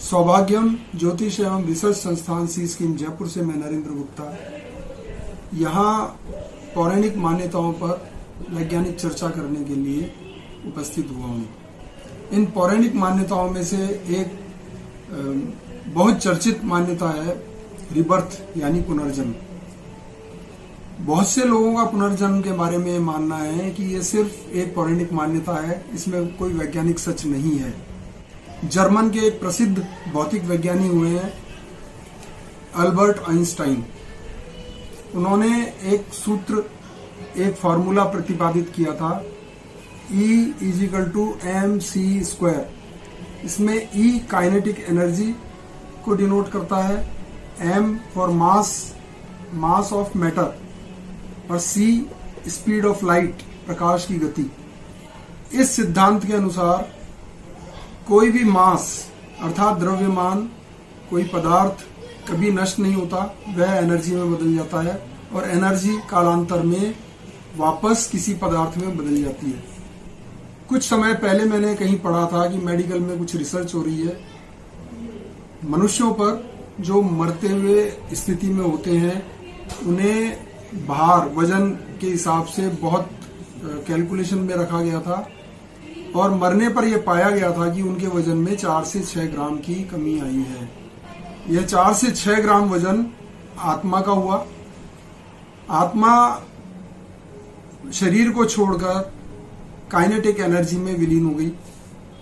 सौभाग्यम ज्योतिष एवं रिसर्च संस्थान सी स्कीम जयपुर से मैं नरेंद्र गुप्ता यहाँ पौराणिक मान्यताओं पर वैज्ञानिक चर्चा करने के लिए उपस्थित हुआ हूँ। इन पौराणिक मान्यताओं में से एक बहुत चर्चित मान्यता है रिबर्थ यानी पुनर्जन्म। बहुत से लोगों का पुनर्जन्म के बारे में मानना है कि ये सिर्फ एक पौराणिक मान्यता है, इसमें कोई वैज्ञानिक सच नहीं है। जर्मन के एक प्रसिद्ध भौतिक वैज्ञानिक हुए हैं अल्बर्ट आइंस्टाइन। उन्होंने एक सूत्र, एक फॉर्मूला प्रतिपादित किया था E = mc²। इसमें E काइनेटिक एनर्जी को डिनोट करता है, M for mass of matter और C स्पीड ऑफ लाइट, प्रकाश की गति। इस सिद्धांत के अनुसार कोई भी मास अर्थात द्रव्यमान, कोई पदार्थ कभी नष्ट नहीं होता, वह एनर्जी में बदल जाता है और एनर्जी कालांतर में वापस किसी पदार्थ में बदल जाती है। कुछ समय पहले मैंने कहीं पढ़ा था कि मेडिकल में कुछ रिसर्च हो रही है, मनुष्यों पर जो मरते हुए स्थिति में होते हैं उन्हें भार, वजन के हिसाब से बहुत कैलकुलेशन में रखा गया था और मरने पर यह पाया गया था कि उनके वजन में 4 से 6 ग्राम की कमी आई है। यह 4 से 6 ग्राम वजन आत्मा का हुआ। आत्मा शरीर को छोड़कर काइनेटिक एनर्जी में विलीन हो गई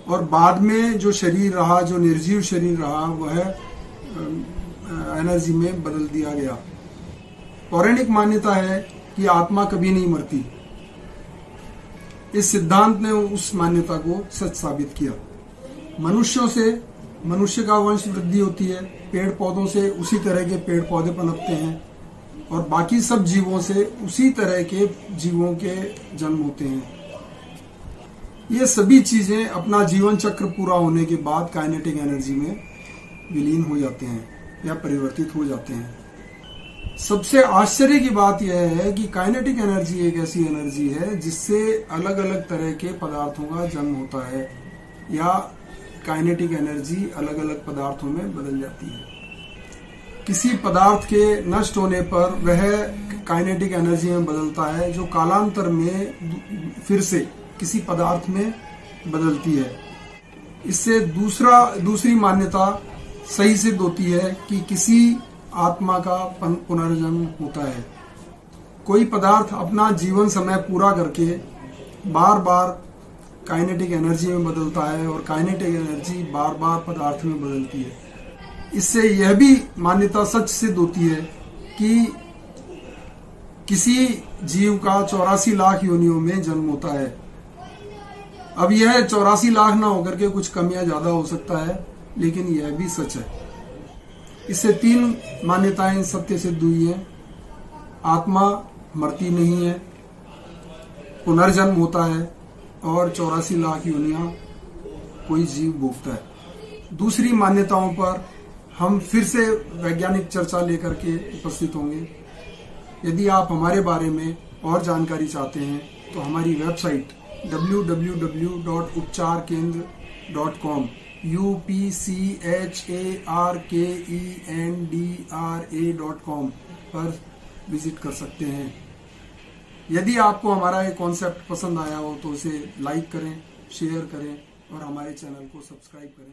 और बाद में जो शरीर रहा, जो निर्जीव शरीर रहा, वह एनर्जी में बदल दिया गया। पौराणिक मान्यता है कि आत्मा कभी नहीं मरती। इस सिद्धांत ने उस मान्यता को सच साबित किया। मनुष्यों से मनुष्य का वंश वृद्धि होती है, पेड़ पौधों से उसी तरह के पेड़ पौधे पनपते हैं और बाकी सब जीवों से उसी तरह के जीवों के जन्म होते हैं। ये सभी चीजें अपना जीवन चक्र पूरा होने के बाद काइनेटिक एनर्जी में विलीन हो जाते हैं या परिवर्तित हो जाते हैं। सबसे आश्चर्य की बात यह है कि काइनेटिक एनर्जी एक ऐसी एनर्जी है जिससे अलग अलग तरह के पदार्थों का जन्म होता है या काइनेटिक एनर्जी अलग अलग पदार्थों में बदल जाती है। किसी पदार्थ के नष्ट होने पर वह काइनेटिक एनर्जी में बदलता है जो कालांतर में फिर से किसी पदार्थ में बदलती है। इससे दूसरी मान्यता सही सिद्ध होती है कि किसी आत्मा का पुनर्जन्म होता है। कोई पदार्थ अपना जीवन समय पूरा करके बार बार काइनेटिक एनर्जी में बदलता है और काइनेटिक एनर्जी बार बार पदार्थ में बदलती है। इससे यह भी मान्यता सच सिद्ध होती है कि किसी जीव का 84 लाख योनियों में जन्म होता है। अब यह 84 लाख ना होकर के कुछ कम या ज्यादा हो सकता है, लेकिन यह भी सच है। इससे 3 मान्यताएं सत्य सिद्ध हुई हैं। आत्मा मरती नहीं है, पुनर्जन्म होता है और 84 लाख योनियां कोई जीव भोगता है। दूसरी मान्यताओं पर हम फिर से वैज्ञानिक चर्चा लेकर के उपस्थित होंगे। यदि आप हमारे बारे में और जानकारी चाहते हैं तो हमारी वेबसाइट www.upcharkendra.com upcharkendra.com पर विजिट कर सकते हैं। यदि आपको हमारा ये कॉन्सेप्ट पसंद आया हो तो उसे लाइक करें, शेयर करें और हमारे चैनल को सब्सक्राइब करें।